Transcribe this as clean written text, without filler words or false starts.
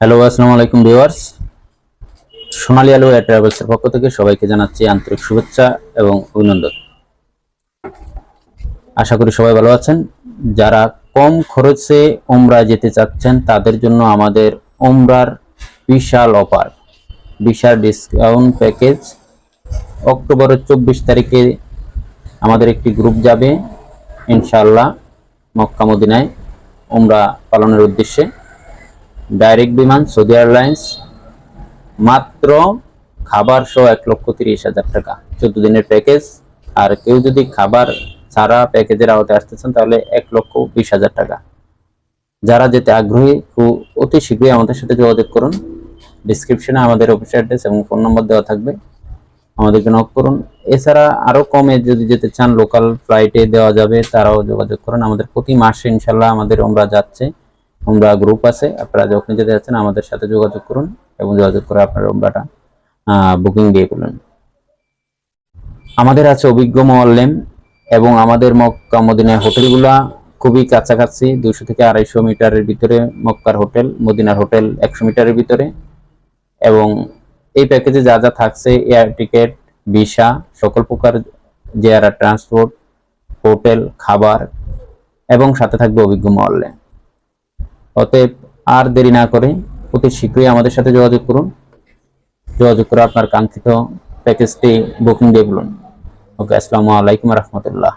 Hello, আসসালামু আলাইকুম viewers. সোনালী আলু এয়ার ট্রাভেলসের পক্ষ থেকে সবাইকে জানাচ্ছি আন্তরিক শুভেচ্ছা এবং অভিনন্দন। আশা করি সবাই ভালো আছেন। যারা কম খরচে ওমরায় যেতে চাচ্ছেন তাদের জন্য আমাদের ওমরার বিশাল অফার, বিশাল ডিসকাউন্ট প্যাকেজ। অক্টোবরের 24 তারিখে আমাদের একটি গ্রুপ যাবে ইনশাআল্লাহ মক্কা মদিনায় ওমরা পালনের উদ্দেশ্যে। ডাইরেক্ট বিমান সৌদি এয়ারলাইন্স, মাত্র খাবার সহ 1,30,000 টাকা, 14 দিনের প্যাকেজ। আর কেউ যদি খাবার ছাড়া প্যাকেজের আওতায় আসতে চান তাহলে 1,20,000 টাকা। যারা যেতে আগ্রহী অতি শীঘ্রই আমাদের সাথে যোগাযোগ করুন। ডিসক্রিপশনে আমাদের অফিস অ্যাড্রেস এবং ফোন নম্বর দেওয়া থাকবে, আমাদেরকে নক করুন। এছাড়া আরো কমে যদি যেতে চান লোকাল ফ্লাইটে দেওয়া যাবে, তারাও যোগাযোগ করুন। আমাদের প্রতি মাসে ইনশাল্লাহ আমাদের ওমরা যাচ্ছে, ওমরা গ্রুপ আছে। আপনারা যখন যেতে যাচ্ছেন আমাদের সাথে যোগাযোগ করুন এবং যোগাযোগ করে আপনার ওমরাটা বুকিং দিয়ে করলেন। আমাদের আছে অভিজ্ঞ মোয়াল্লেম এবং আমাদের মক্কা মদিনার হোটেলগুলা খুবই কাছাকাছি, 200 থেকে 250 মিটারের ভিতরে মক্কার হোটেল, মদিনার হোটেল 100 মিটারের ভিতরে। এবং এই প্যাকেজে যা যা থাকছে, এয়ার টিকিট, ভিসা, সকল প্রকার জিয়ারা ট্রান্সপোর্ট, হোটেল, খাবার এবং সাথে থাকবে অভিজ্ঞ মোয়াল্লেম। অতএব আর দেরি না করে অতি শীঘ্রই আমাদের সাথে যোগাযোগ করুন। যোগাযোগ করে আপনার কাঙ্ক্ষিত প্যাকেজটি বুকিং দিয়ে বলুন। ওকে, আসসালামু আলাইকুম রহমতুল্লাহ।